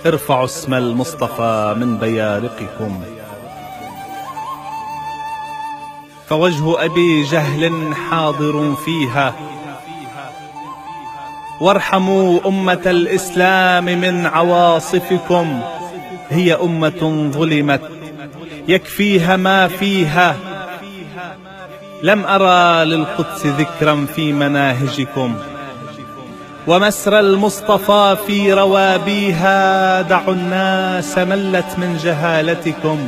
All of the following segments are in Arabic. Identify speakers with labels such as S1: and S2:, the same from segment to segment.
S1: ارفعوا اسم المصطفى من بيارقكم. فوجه أبي جهل حاضر فيها، وارحموا أمة الإسلام من عواصفكم. هي أمة ظلمت يكفيها ما فيها. لم أرى للقدس ذكرا في مناهجكم، ومسرى المصطفى في روابيها. دعوا الناس ملت من جهالتكم،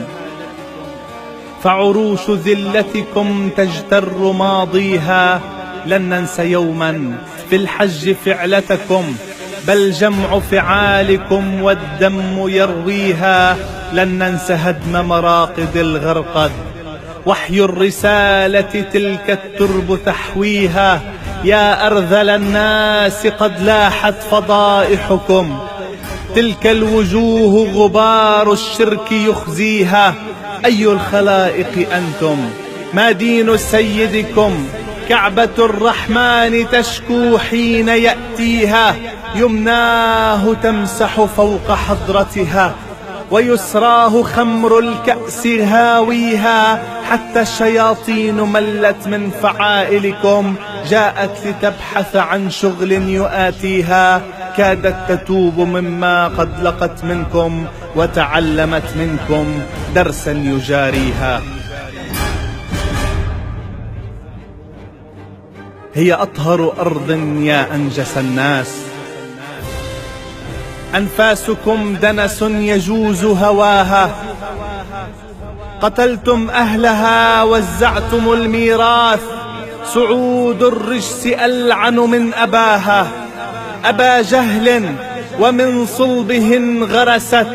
S1: فعروش ذلتكم تجتر ماضيها. لن ننسى يوما في الحج فعلتكم، بل جمع فعالكم والدم يرويها. لن ننسى هدم مراقد الغرقد، وحي الرسالة تلك الترب تحويها. يا أرذل الناس قد لاحت فضائحكم، تلك الوجوه غبار الشرك يخزيها. أي الخلائق أنتم؟ ما دين سيدكم؟ كعبة الرحمن تشكو حين يأتيها. يمناه تمسح فوق حضرتها، ويسراه خمر الكأس هاويها. حتى الشياطين ملت من فعائلكم، جاءت لتبحث عن شغل يؤاتيها. كادت تتوب مما قد لقت منكم، وتعلمت منكم درسا يجاريها. هي أطهر أرض يا أنجس الناس، أنفاسكم دنس يجوز هواها. قتلتم أهلها وزعتم الميراث، سعود الرجس ألعن من أباها. أبا جهل ومن صلبه غرست،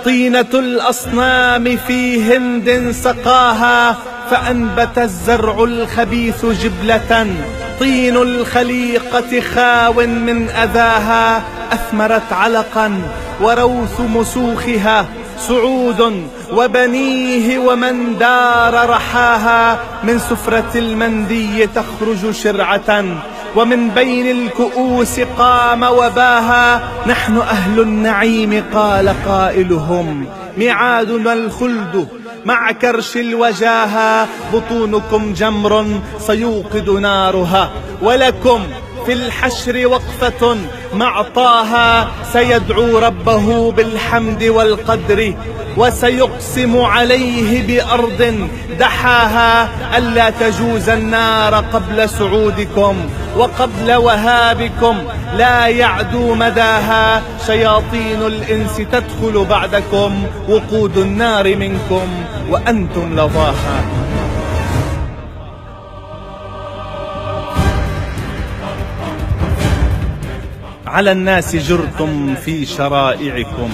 S1: طينة الأصنام في هند سقاها. فأنبت الزرع الخبيث جبلة، طين الخليقة خاو من أذاها. أثمرت علقا وروث مسوخها، سعود وبنيه ومن دار رحاها. من سفرة المندي تخرج شرعة، ومن بين الكؤوس قام وباها. نحن أهل النعيم قال قائلهم، ميعادنا الخلد مع كرش الوجاهة. بطونكم جمر سيوقد نارها، ولكم في الحشر وقفة مع طه. سيدعو ربه بالحمد والقدر، وسيقسم عليه بأرض دحاها. ألا تجوز النار قبل سعودكم، وقبل وهابكم لا يعدو مداها. شياطين الإنس تدخل بعدكم، وقود النار منكم وأنتم لظاها. على الناس جرتم في شرائعكم،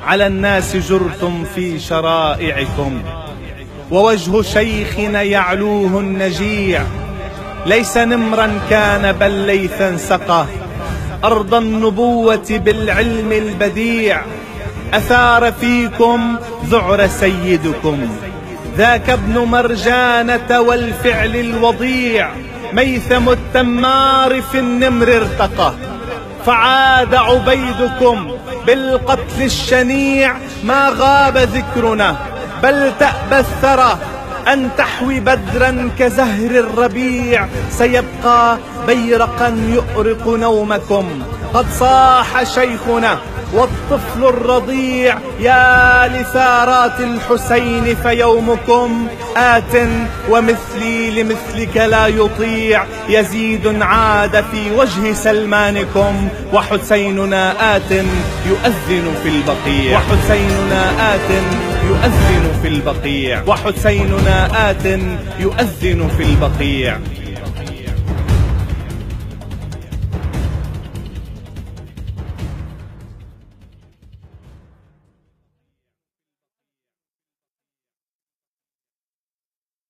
S1: على الناس جرتم في شرائعكم. ووجه شيخنا يعلوه النجيع، ليس نمرا كان بل ليثا سقى. أرض النبوة بالعلم البديع، أثار فيكم ذعر سيدكم. ذاك ابن مرجانة والفعل الوضيع، ميثم التمار في النمر ارتقى. فعاد عبيدكم بالقتل الشنيع، ما غاب ذكرنا بل تأبى الثرى أن تحوي بدرا كزهر الربيع. سيبقى بيرقا يؤرق نومكم، قد صاح شيخنا والطفل الرضيع. يا لثارات الحسين فيومكم آت، ومثلي لمثلك لا يطيع. يزيد عاد في وجه سلمانكم، وحسيننا آت يؤذن في البقيع. وحسيننا آت يؤذن في البقيع. وحسيننا آت يؤذن في البقيع.